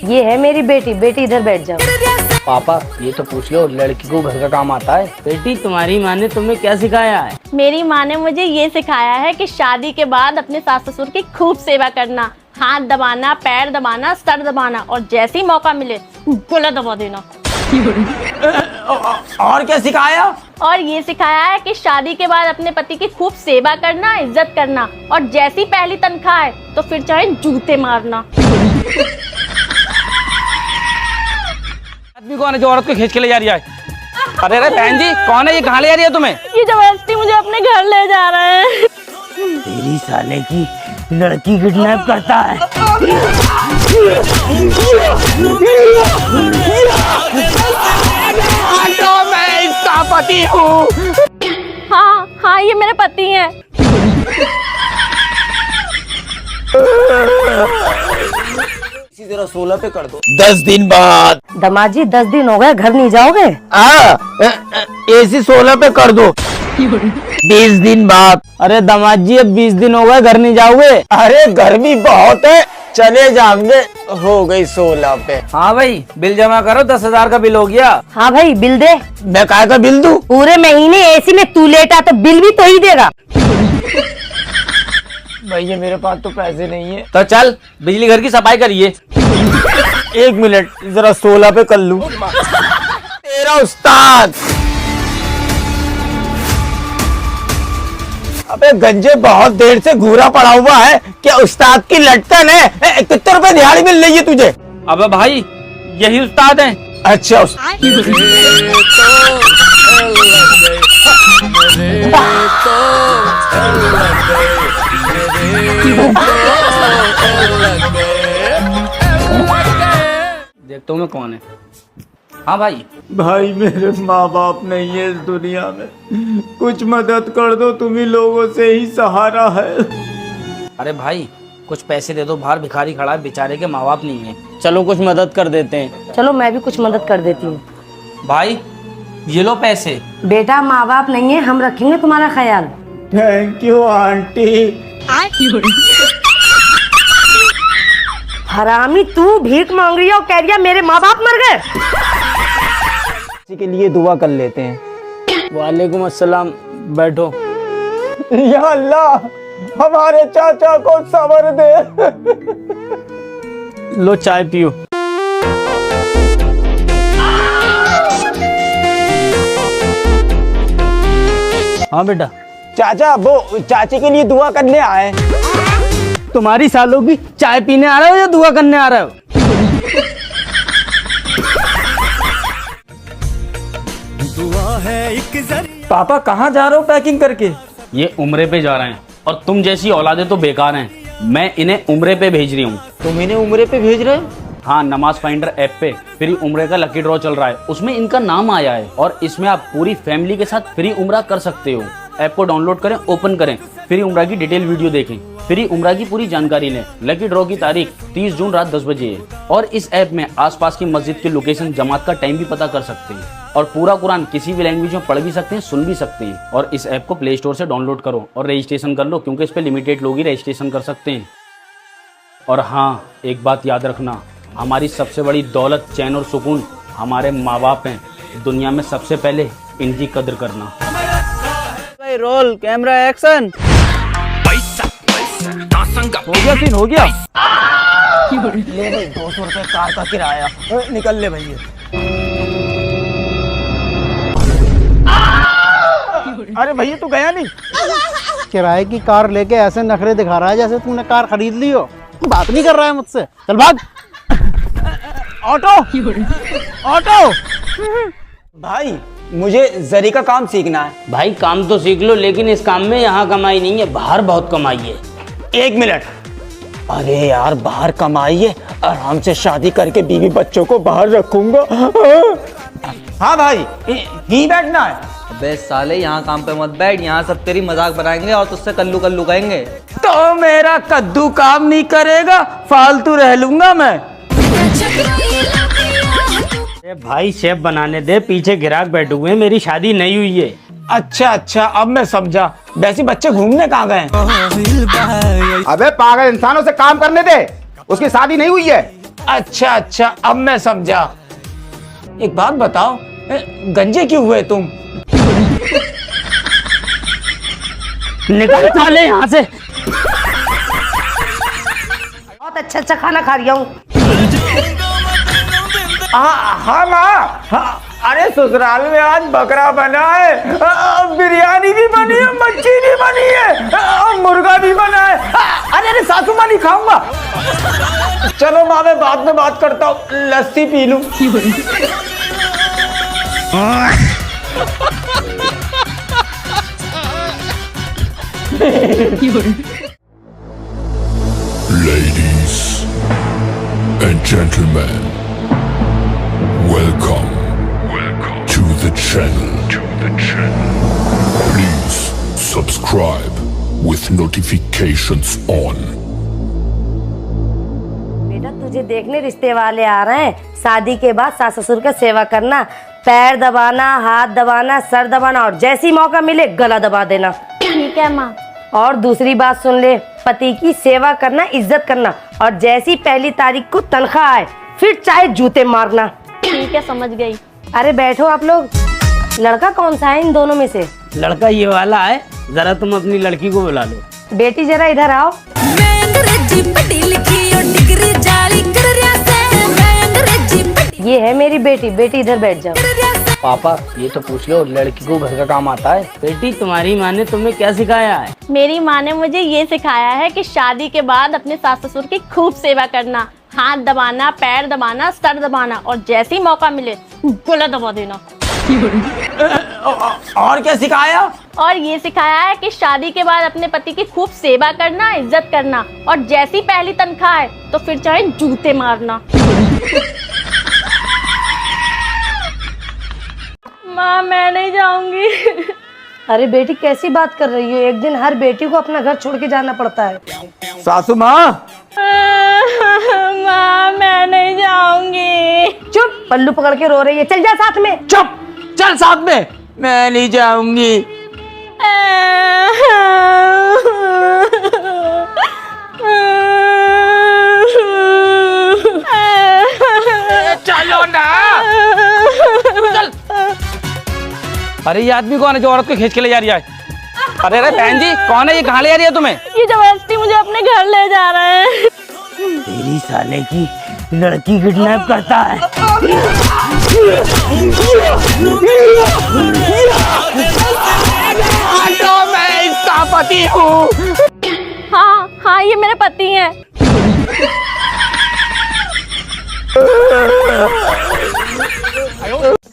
ये है मेरी बेटी। बेटी इधर बैठ जाओ। पापा ये तो पूछ लो लड़की को घर का काम आता है? बेटी तुम्हारी माँ ने तुम्हें क्या सिखाया है? मेरी माँ ने मुझे ये सिखाया है कि शादी के बाद अपने सास ससुर की खूब सेवा करना, हाथ दबाना, पैर दबाना, सर दबाना और जैसे ही मौका मिले गला दबा देना। और क्या सिखाया? और ये सिखाया है कि शादी के बाद अपने पति की खूब सेवा करना, इज्जत करना और जैसी पहली तनख्वाह है तो फिर चाहे जूते मारना। आदमी कौन है जो औरत को खींच के ले जा रही है? अरे अरे बहन जी कौन है ये? कहाँ ले जा रही है तुम्हें? ये जबरदस्ती मुझे अपने घर ले जा रहे हैं। तेरी साले की लड़की किडनैप करता है। मैं इसका पति हूँ। हाँ हाँ ये मेरे पति हैं। इसी तरह 16 पे कर दो। 10 दिन बाद। दामाद जी 10 दिन हो गए, घर नहीं जाओगे? AC 16 पे कर दो। 20 दिन बाद। अरे दामाद जी अब 20 दिन हो गए, घर नहीं जाओगे? अरे गर्मी बहुत है, चले जाएंगे। हो गई 16 पे। हाँ भाई बिल जमा करो, 10,000 का बिल हो गया। हाँ भाई बिल दे। मैं काय का बिल दूं? पूरे महीने AC में तू लेटा तो बिल भी तो ही देगा। भैया मेरे पास तो पैसे नहीं है। तो चल बिजली घर की सफाई करिए। 1 मिनट जरा 16 पे कर लूं। तेरा उस्ताद। अबे गंजे बहुत देर से घूरा पड़ा हुआ है, क्या उस्ताद की लटकन है? कितने रुपए दिहाड़ी मिल रही है तुझे? अबे भाई यही उस्ताद हैं। अच्छा देखता हूँ मैं कौन है। हाँ भाई। भाई मेरे माँ बाप नहीं है इस दुनिया में, कुछ मदद कर दो, तुम ही लोगों से ही सहारा है। अरे भाई कुछ पैसे दे दो, बाहर भिखारी खड़ा है, बेचारे के माँ बाप नहीं है। चलो कुछ मदद कर देते हैं। चलो मैं भी कुछ मदद कर देती हूँ। भाई ये लो पैसे। बेटा माँ बाप नहीं है, हम रखेंगे तुम्हारा ख्याल। Thank you aunty. हरामी तू भीख मांग रही है और कह रही है मेरे माँ बाप मर गए। किसी के लिए दुआ कर लेते हैं। वालेकुम अस्सलाम, बैठो। या अल्लाह हमारे चाचा को सब्र दे। लो चाय पियो। हाँ बेटा। चाचा वो चाची के लिए दुआ करने आए। तुम्हारी सालों की चाय पीने आ रहे हो या दुआ करने आ रहे हो? पापा कहाँ जा रहे हो पैकिंग करके? ये उम्रे पे जा रहे हैं और तुम जैसी औलादे तो बेकार हैं। मैं इन्हें उम्रे पे भेज रही हूँ। तुम इन्हें उम्रे पे भेज रहे हो? हाँ, नमाज फाइंडर ऐप पे फ्री उम्रे का लकी ड्रॉ चल रहा है, उसमें इनका नाम आया है और इसमें आप पूरी फैमिली के साथ फ्री उम्रा कर सकते हो। ऐप को डाउनलोड करें, ओपन करें, फ्री उम्रा की डिटेल वीडियो देखें, फ्री उम्रा की पूरी जानकारी लें। लकी ड्रॉ की तारीख 30 जून रात 10 बजे है और इस ऐप में आसपास की मस्जिद की लोकेशन, जमात का टाइम भी पता कर सकते हैं और पूरा कुरान किसी भी लैंग्वेज में पढ़ भी सकते हैं, सुन भी सकते हैं। और इस ऐप को प्ले स्टोर से डाउनलोड करो और रजिस्ट्रेशन कर लो, क्योंकि इस पर लिमिटेड लोग ही रजिस्ट्रेशन कर सकते हैं। और हाँ, एक बात याद रखना, हमारी सबसे बड़ी दौलत, चैन और सुकून हमारे माँ बाप हैं। दुनिया में सबसे पहले इनकी कदर करना। Roll camera action. हो गया सीन, हो गया। ले भाई 200 रुपए कार का किराया। निकल ले भैया। अरे भैया तू गया नहीं? किराए की कार लेके ऐसे नखरे दिखा रहा है जैसे तूने कार खरीद ली हो। बात नहीं कर रहा है मुझसे, चल भाग। Auto auto. भाई मुझे जरी का काम सीखना है। भाई काम तो सीख लो, लेकिन इस काम में यहाँ कमाई नहीं है, बाहर बहुत कमाई है। 1 मिनट। अरे यार बाहर कमाई है, आराम से शादी करके बीवी बच्चों को बाहर रखूंगा। हाँ भाई ही बैठना है। अबे साले यहाँ काम पे मत बैठ, यहाँ सब तेरी मजाक बनाएंगे और तुझसे कल्लू कल्लू कहेंगे। तो मेरा कद्दू काम नहीं करेगा, फालतू रह लूंगा मैं। भाई शेफ बनाने दे, पीछे ग्राहक बैठे हुए हैं, मेरी शादी नहीं हुई है। अच्छा अच्छा अब मैं समझा। वैसे बच्चे घूमने कहाँ गए? अबे पागल इंसानों से काम करने दे, उसकी शादी नहीं हुई है। अच्छा अच्छा, अब मैं समझा। एक बात बताओ, गंजे क्यों हुए तुम? निकल साले यहाँ से। बहुत अच्छा अच्छा खाना खा रही हूँ। हाँ माँ, हाँ, अरे ससुराल में आज बकरा बना है, बिरयानी भी बनी है, मच्छी भी बनी है, मुर्गा भी बना है। अरे अरे सासू माँ नहीं खाऊंगा। चलो माँ, मैं बाद में बात करता हूँ, लस्सी पी लूं। Ladies and gentlemen, welcome to the channel. Please subscribe with notifications on. बेटा तुझे देखने रिश्ते वाले आ रहे हैं। शादी के बाद सास ससुर का सेवा करना, पैर दबाना, हाथ दबाना, सर दबाना और जैसी मौका मिले गला दबा देना। ठीक है माँ। और दूसरी बात सुन ले, पति की सेवा करना, इज्जत करना और जैसी पहली तारीख को तनख्वाह आए फिर चाहे जूते मारना। ठीक है, समझ गई। अरे बैठो आप लोग। लड़का कौन सा है इन दोनों में से? लड़का ये वाला है, जरा तुम अपनी लड़की को बुला लो। बेटी जरा इधर आओ। मैं अंग्रेजी पढ़ी लिखी और डिग्री जारी कर रहा से। मैं अंग्रेजी पढ़ी ये है मेरी बेटी। बेटी इधर बैठ जाओ। पापा ये तो पूछ लो, लड़की को घर का काम आता है? बेटी तुम्हारी माँ ने तुम्हें क्या सिखाया है? मेरी माँ ने मुझे ये सिखाया है कि शादी के बाद अपने सास ससुर की खूब सेवा करना, हाथ दबाना, पैर दबाना, सर दबाना और जैसे ही मौका मिले गला दबा देना। और क्या सिखाया? और ये सिखाया है कि शादी के बाद अपने पति की खूब सेवा करना, इज्जत करना और जैसी पहली तनख्वाह आए तो फिर चाहे जूते मारना। माँ मैं नहीं जाऊंगी। अरे बेटी कैसी बात कर रही हो? एक दिन हर बेटी को अपना घर छोड़ के जाना पड़ता है। सासू माँ, माँ मैं नहीं जाऊंगी। चुप, पल्लू पकड़ के रो रही है। चल जा साथ में। चुप, चल साथ में। मैं नहीं जाऊंगी। चलो ना। चल। अरे ये आदमी कौन है जो औरत को खींच के ले जा रही है? अरे अरे बहन जी, कौन है ये? कहाँ ले जा रही है तुम्हें? ये जबरदस्ती मुझे अपने घर ले जा रहे हैं। तेरी साले की लड़की किडनैप करता है। तो मैं इसका पति हूँ। हाँ हाँ, ये मेरे पति हैं।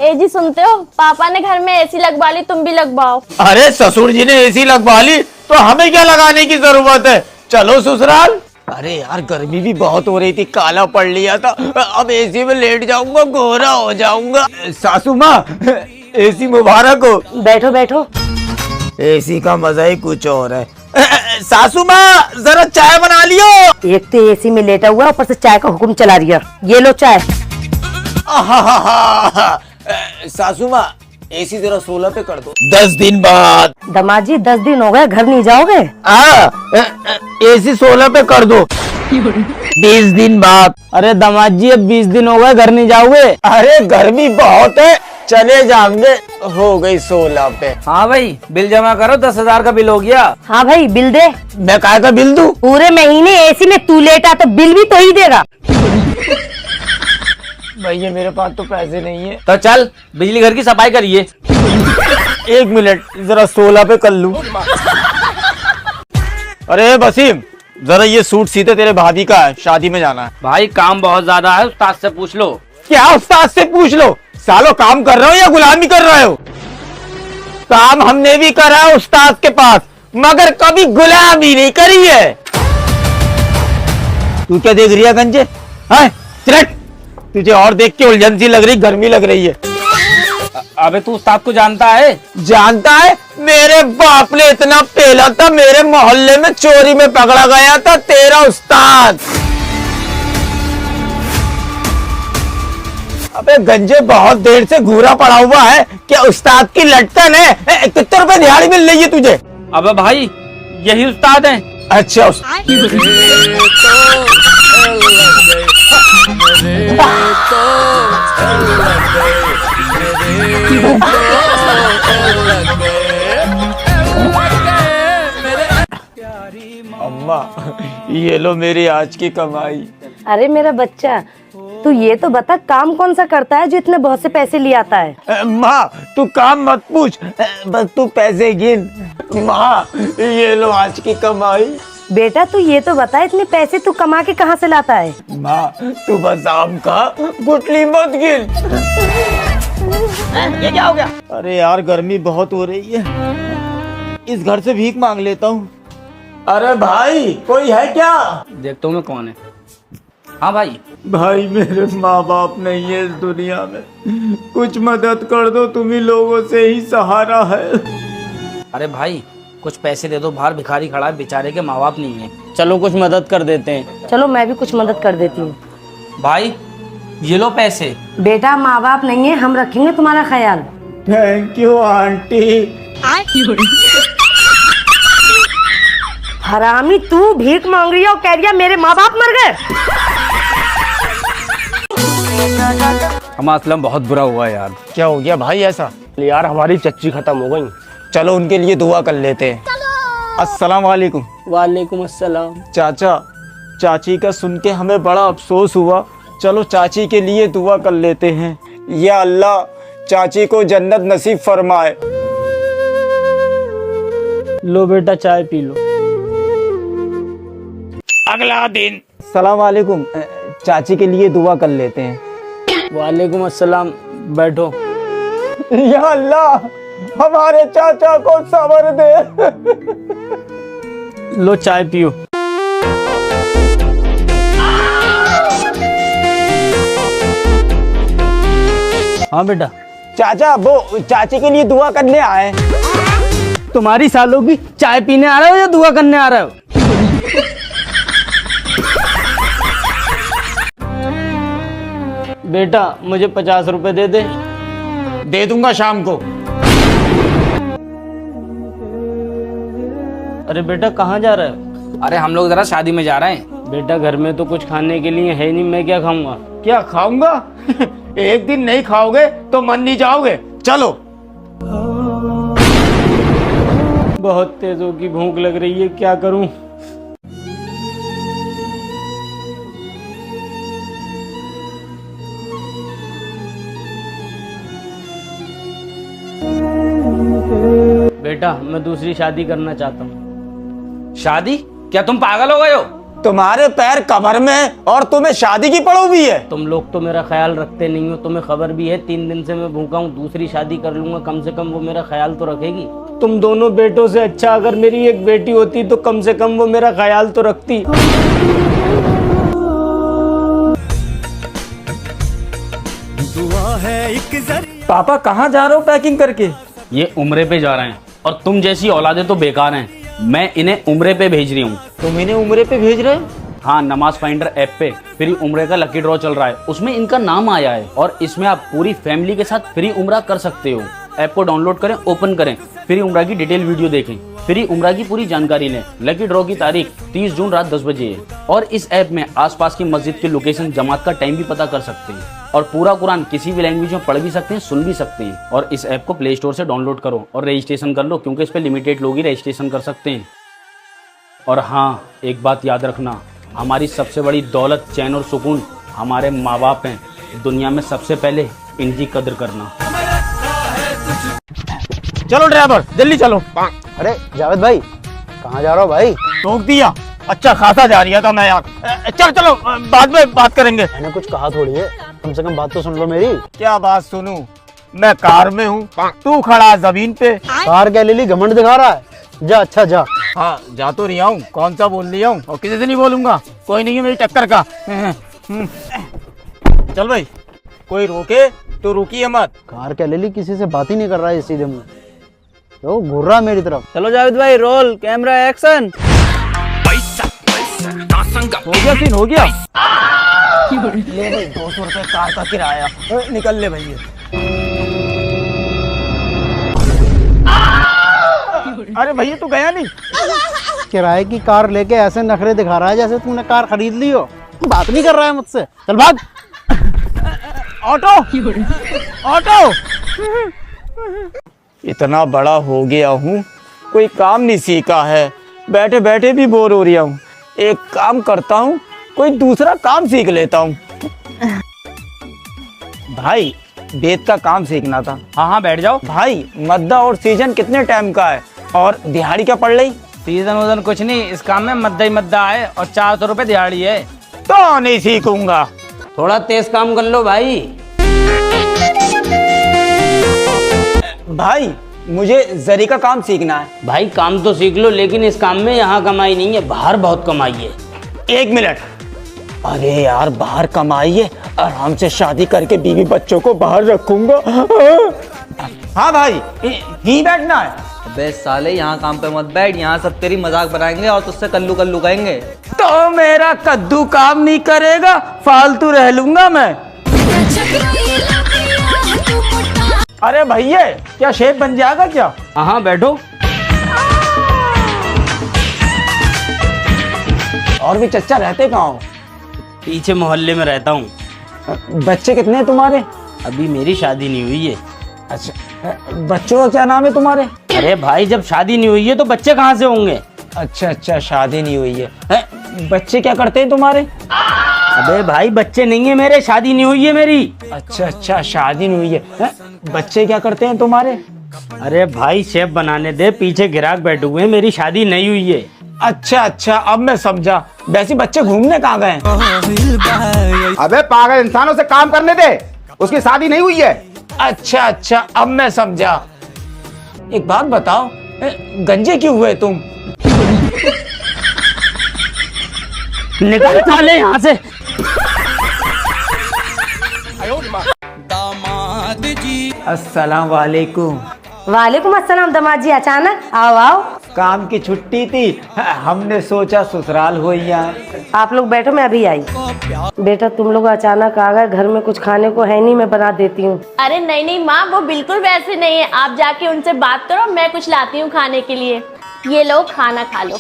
ए जी सुनते हो, पापा ने घर में एसी लगवा ली, तुम भी लगवाओ। अरे ससुर जी ने एसी लगवा ली तो हमें क्या लगाने की जरूरत है? चलो ससुराल। अरे यार गर्मी भी बहुत हो रही थी, काला पड़ लिया था। अब एसी में लेट जाऊंगा, गोरा हो जाऊंगा। सासू माँ, एसी मुबारक हो। बैठो बैठो। एसी का मजा ही कुछ और है। सासू माँ जरा चाय बना लियो। एक तो एसी में लेटा हुआ, ऊपर से चाय का हुक्म चला रही है। ये लो चाय। सासू माँ एसी जरा 16 पे कर दो। 10 दिन बाद। दामाद जी 10 दिन हो गए, घर नहीं जाओगे? एसी 16 पे कर दो। 20 दिन बाद। अरे दामाद जी अब 20 दिन हो गए, घर नहीं जाओगे? अरे गर्मी बहुत है, चले जाएंगे। हो गई 16 पे। हाँ भाई बिल जमा करो, 10,000 का बिल हो गया। हाँ भाई बिल दे। मैं काय का बिल दूं? पूरे महीने एसी में तू लेटा तो बिल भी तो ही देगा। भैया मेरे पास तो पैसे नहीं है। तो चल बिजली घर की सफाई करिए। 1 मिनट जरा 16 पे कर लूं। अरे वसीम जरा ये सूट सीधे तेरे भाभी का है, शादी में जाना है। भाई काम बहुत ज्यादा है, उस्ताद से पूछ लो। क्या उस्ताद से पूछ लो? सालो काम कर रहे हो या गुलामी कर रहे हो? काम हमने भी करा है उस्ताद के पास, मगर कभी गुलामी नहीं करी है। तू क्या देख रही है गंजे? हाँ चिरट, तुझे और देख के उलझन सी लग रही, गर्मी लग रही है। अबे तू उस्ताद को जानता है? जानता है? मेरे बाप ने इतना पेला था, मेरे मोहल्ले में चोरी में पकड़ा गया था तेरा उस्ताद। अबे गंजे बहुत देर से घूरा पड़ा हुआ है, क्या उस्ताद की लटकन है? कितने रुपए दिहाड़ी मिल रही है तुझे? अबे भाई यही उस्ताद हैं। अच्छा ये लो मेरी आज की कमाई। अरे मेरा बच्चा, तू ये तो बता काम कौन सा करता है जो इतने बहुत से पैसे ले आता है? माँ तू काम मत पूछ, बस तू पैसे गिन। माँ ये लो आज की कमाई। बेटा तू ये तो बता इतने पैसे तू कमा के कहाँ से लाता है? माँ तू बस आम का गुटली मत गिन। ये क्या हो गया? अरे यार गर्मी बहुत हो रही है, इस घर से भीख मांग लेता हूँ। अरे भाई कोई है क्या? देखता हूँ मैं कौन है। हाँ भाई। भाई मेरे माँ बाप नहीं है इस दुनिया में, कुछ मदद कर दो, तुम ही लोगों से ही सहारा है। अरे भाई कुछ पैसे दे दो, बाहर भिखारी खड़ा है, बेचारे के माँ बाप नहीं है। चलो कुछ मदद कर देते हैं। चलो मैं भी कुछ मदद कर देती हूँ। भाई ये लो पैसे। बेटा माँ बाप नहीं है, हम रखेंगे तुम्हारा ख्याल। Thank you aunty. हरामी तू भीख मांग रही है और कह रही है मेरे माँ बाप मर गए। हमारा असलम बहुत बुरा हुआ यार। क्या हो गया भाई ऐसा? यार हमारी चच्ची खत्म हो गई। चलो उनके लिए दुआ कर लेते हैं। अस्सलाम वालेकुम। वालेकुम अस्सलाम। चाचा चाची का सुन के हमें बड़ा अफसोस हुआ, चलो चाची के लिए दुआ कर लेते हैं। या अल्लाह चाची को जन्नत नसीब फरमाए। लो बेटा चाय पी लो। अगला दिन। सलाम वालेकुम, चाची के लिए दुआ कर लेते हैं। वालेकुम अस्सलाम, बैठो। या अल्लाह हमारे चाचा को सब्र दे। लो चाय पियो। हाँ बेटा। चाचा वो चाची के लिए दुआ करने आए। तुम्हारी सालों की चाय पीने आ रहे हो या दुआ करने आ रहे हो? बेटा मुझे 50 रुपए दे दे। दे दूंगा शाम को। अरे बेटा कहाँ जा रहे हो? अरे हम लोग जरा शादी में जा रहे हैं। बेटा घर में तो कुछ खाने के लिए है नहीं, मैं क्या खाऊंगा? क्या खाऊंगा? एक दिन नहीं खाओगे तो मन नहीं जाओगे। चलो। बहुत तेजों की भूख लग रही है, क्या करूं? बेटा मैं दूसरी शादी करना चाहता हूँ। शादी? क्या तुम पागल हो गए हो? तुम्हारे पैर कमर में और तुम्हें शादी की पड़ो भी है। तुम लोग तो मेरा ख्याल रखते नहीं हो, तुम्हें खबर भी है 3 दिन से मैं भूखा हूँ। दूसरी शादी कर लूंगा, कम से कम वो मेरा ख्याल तो रखेगी। तुम दोनों बेटों से अच्छा अगर मेरी एक बेटी होती तो कम से कम वो मेरा ख्याल तो रखती। पापा कहाँ जा रहे हो पैकिंग करके? ये उम्रे पे जा रहे हैं और तुम जैसी औलादे तो बेकार हैं। मैं इन्हें उम्रे पे भेज रही हूँ। तुम इन्हें उम्रे पे भेज रहे हो? हाँ, नमाज फाइंडर ऐप पे फ्री उम्रे का लकी ड्रॉ चल रहा है, उसमें इनका नाम आया है और इसमें आप पूरी फैमिली के साथ फ्री उम्रा कर सकते हो। ऐप को डाउनलोड करें, ओपन करें, फ्री उम्रा की डिटेल वीडियो देखें, फ्री उम्रा की पूरी जानकारी लें। लकी ड्रॉ की तारीख 30 जून रात 10 बजे है और इस ऐप में आसपास की मस्जिद की लोकेशन, जमात का टाइम भी पता कर सकते हैं और पूरा कुरान किसी भी लैंग्वेज में पढ़ भी सकते हैं, सुन भी सकते हैं। और इस ऐप को प्ले स्टोर से डाउनलोड करो और रजिस्ट्रेशन कर लो, क्योंकि इस पर लिमिटेड लोग ही रजिस्ट्रेशन कर सकते हैं। और हाँ, एक बात याद रखना, हमारी सबसे बड़ी दौलत, चैन और सुकून हमारे माँ बाप हैं। दुनिया में सबसे पहले इनकी कदर करना। चलो ड्राइवर जल्दी चलो। अरे जावेद भाई कहाँ जा रहा हो भाई? रोक दिया, अच्छा खासा जा रही था मैं यार। चल चलो बाद में बात करेंगे। मैंने कुछ कहा थोड़ी है, कम से कम बात तो सुन लो मेरी। क्या बात सुनूं? मैं कार में हूँ, तू खड़ा जमीन पे। कार क्या ले ली, घमंड दिखा रहा है? जा अच्छा जा। हाँ जा तो रहा हूँ, कौन सा बोल रहा हूँ और किसी से नहीं बोलूंगा, कोई नहीं है मेरी टक्कर का। चल भाई, कोई रोके तो रुकिए मत। कार क्या ले ली, किसी से बात ही नहीं कर रहा है सीधे मुंह, तो घूर रहा है मेरी तरफ। चलो जावेद भाई, रोल कैमरा एक्शन। हो गया सीन, हो गया। ले भाई 200 रुपए कार का किराया, निकल ले भैया। अरे भैया तू गया नहीं? किराए की कार लेके ऐसे नखरे दिखा रहा है जैसे तूने कार खरीद ली हो। बात नहीं कर रहा है मुझसे, चल भाग। Auto auto. इतना बड़ा हो गया हूँ, कोई काम नहीं सीखा है, बैठे बैठे भी बोर हो रहा हूँ। एक काम करता हूँ, कोई दूसरा काम सीख लेता हूँ। भाई बेत का काम सीखना था। हाँ हाँ बैठ जाओ। भाई मद्दा और सीजन कितने टाइम का है और दिहाड़ी क्या पड़ रही? सीजन वजन कुछ नहीं, इस काम में मद्दा ही मद्दा है और 400 रुपए दिहाड़ी है। तो नहीं सीखूंगा। थोड़ा तेज काम कर लो भाई। भाई मुझे जरी का काम सीखना है। भाई काम तो सीख लो, लेकिन इस काम में यहाँ कमाई नहीं है, बाहर बहुत कमाई है। 1 मिनट। अरे यार बाहर कमाई है, आराम से शादी करके बीवी बच्चों को बाहर रखूंगा। हाँ भाई यहीं बैठना है। अबे साले यहाँ काम पे मत बैठ, यहाँ सब तेरी मजाक बनाएंगे और तुझसे कल्लू कल्लू कहेंगे। तो मेरा कद्दू काम नहीं करेगा, फालतू रह लूंगा मैं। अरे भैया क्या शेफ बन जाएगा क्या? हाँ हाँ बैठो। और भी चच्चा रहते कहाँ हो? पीछे मोहल्ले में रहता हूँ। बच्चे कितने हैं तुम्हारे? अभी मेरी शादी नहीं हुई है। अच्छा बच्चों का क्या नाम है तुम्हारे? अरे भाई जब शादी नहीं हुई है तो बच्चे कहाँ से होंगे? अच्छा शादी नहीं हुई है। बच्चे क्या करते हैं तुम्हारे? अबे भाई बच्चे नहीं है मेरे, शादी नहीं हुई है मेरी। अच्छा शादी नहीं हुई है। बच्चे क्या करते हैं तुम्हारे? अरे भाई शेफ बनाने दे, पीछे गिराक बैठे हुए हैं, मेरी शादी नहीं हुई है। अच्छा अब मैं समझा। वैसे बच्चे घूमने कहाँ गए? अबे पागल इंसानों से काम करने दे, उसकी शादी नहीं हुई है। अच्छा अब मैं समझा। एक बात बताओ, गंजे क्यों हुए तुम? निकल साले यहाँ से। अस्सलाम वालेकुम। वालेकुम अस्सलाम दामाद जी, अचानक आओ। काम की छुट्टी थी, हमने सोचा ससुराल हो ही आए। आप लोग बैठो, मैं अभी आई। बेटा तुम लोग अचानक आ गए, घर में कुछ खाने को है नहीं, मैं बना देती हूँ। अरे नहीं माँ, वो बिल्कुल वैसे नहीं है। आप जाके उनसे बात करो, मैं कुछ लाती हूँ खाने के लिए। ये लो खाना खा लो।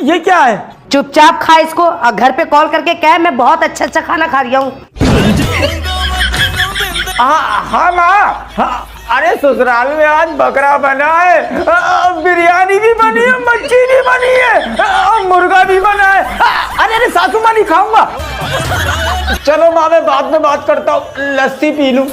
ये क्या है? चुपचाप खा इसको और घर पे कॉल करके कह मैं बहुत अच्छा खाना खा रही हूँ। हाँ माँ। हाँ, अरे ससुराल में आज बकरा बना है, बिरयानी भी बनी है, मच्छी भी बनी है, मुर्गा भी बना है। अरे सासू माँ नहीं खाऊंगा। चलो माँ मैं बाद में बात करता हूँ, लस्सी पी लूं।